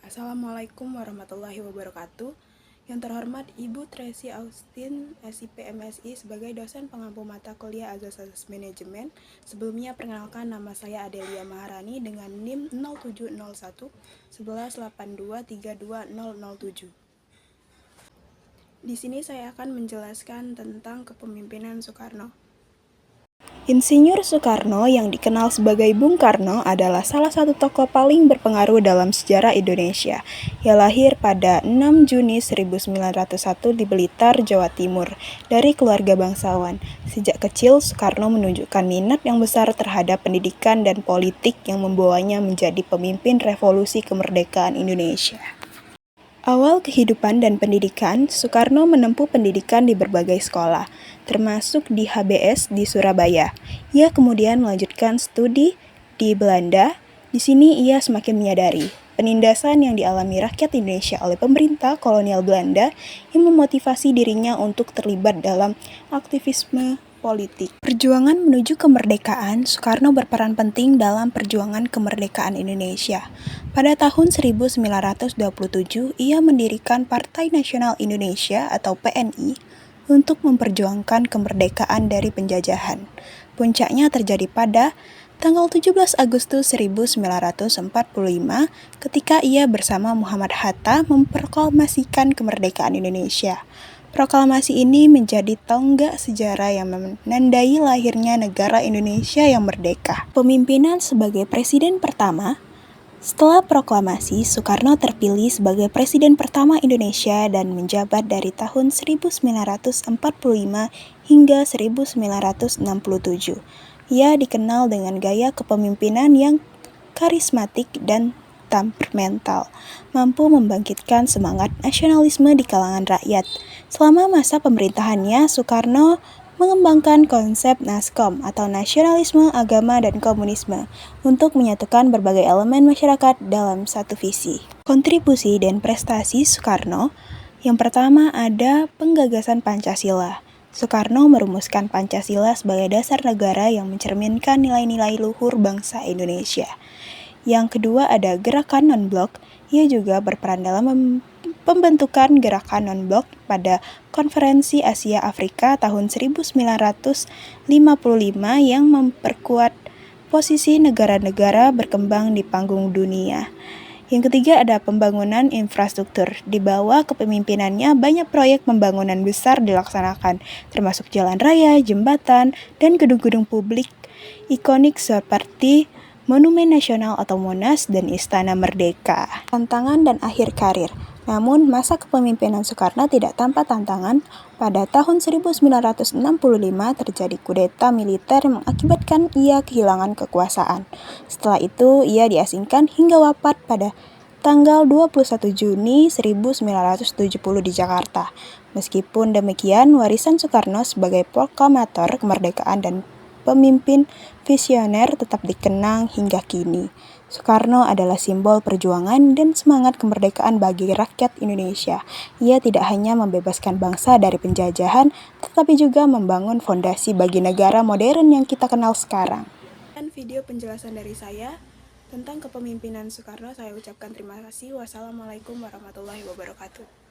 Assalamualaikum warahmatullahi wabarakatuh. Yang terhormat Ibu Tracy Austin, SIP MSI sebagai dosen pengampu mata kuliah Azas Manajemen. Sebelumnya perkenalkan, nama saya Adelia Maharani dengan NIM 0701 1182320007. Di sini saya akan menjelaskan tentang kepemimpinan Soekarno. Insinyur Soekarno yang dikenal sebagai Bung Karno adalah salah satu tokoh paling berpengaruh dalam sejarah Indonesia. Ia lahir pada 6 Juni 1901 di Blitar, Jawa Timur, dari keluarga bangsawan. Sejak kecil, Soekarno menunjukkan minat yang besar terhadap pendidikan dan politik yang membawanya menjadi pemimpin revolusi kemerdekaan Indonesia. Awal kehidupan dan pendidikan, Soekarno menempuh pendidikan di berbagai sekolah, termasuk di HBS di Surabaya. Ia kemudian melanjutkan studi di Belanda. Di sini ia semakin menyadari penindasan yang dialami rakyat Indonesia oleh pemerintah kolonial Belanda yang memotivasi dirinya untuk terlibat dalam aktivisme politik. Perjuangan menuju kemerdekaan, Soekarno berperan penting dalam perjuangan kemerdekaan Indonesia. Pada tahun 1927, ia mendirikan Partai Nasional Indonesia atau PNI untuk memperjuangkan kemerdekaan dari penjajahan. Puncaknya terjadi pada tanggal 17 Agustus 1945 ketika ia bersama Muhammad Hatta memproklamasikan kemerdekaan Indonesia. Proklamasi ini menjadi tonggak sejarah yang menandai lahirnya negara Indonesia yang merdeka. Pemimpinan sebagai presiden pertama. Setelah proklamasi, Soekarno terpilih sebagai presiden pertama Indonesia dan menjabat dari tahun 1945 hingga 1967. Ia dikenal dengan gaya kepemimpinan yang karismatik dan temperamental, mampu membangkitkan semangat nasionalisme di kalangan rakyat. Selama masa pemerintahannya, Soekarno mengembangkan konsep NASKOM atau Nasionalisme, Agama, dan Komunisme untuk menyatukan berbagai elemen masyarakat dalam satu visi. Kontribusi dan prestasi Soekarno, yang pertama ada penggagasan Pancasila. Soekarno merumuskan Pancasila sebagai dasar negara yang mencerminkan nilai-nilai luhur bangsa Indonesia. Yang kedua ada gerakan non-blok. Ia juga berperan dalam pembentukan gerakan non-blok pada Konferensi Asia Afrika tahun 1955 yang memperkuat posisi negara-negara berkembang di panggung dunia. Yang ketiga ada pembangunan infrastruktur. Di bawah kepemimpinannya banyak proyek pembangunan besar dilaksanakan, termasuk jalan raya, jembatan, dan gedung-gedung publik ikonik seperti Monumen Nasional atau Monas dan Istana Merdeka. Tantangan dan akhir karir. Namun, masa kepemimpinan Soekarno tidak tanpa tantangan. Pada tahun 1965 terjadi kudeta militer yang mengakibatkan ia kehilangan kekuasaan. Setelah itu, ia diasingkan hingga wafat pada tanggal 21 Juni 1970 di Jakarta. Meskipun demikian, warisan Soekarno sebagai proklamator kemerdekaan dan pemimpin visioner tetap dikenang hingga kini. Soekarno adalah simbol perjuangan dan semangat kemerdekaan bagi rakyat Indonesia. Ia tidak hanya membebaskan bangsa dari penjajahan, tetapi juga membangun fondasi bagi negara modern yang kita kenal sekarang. Dan video penjelasan dari saya tentang kepemimpinan Soekarno, saya ucapkan terima kasih. Wassalamualaikum warahmatullahi wabarakatuh.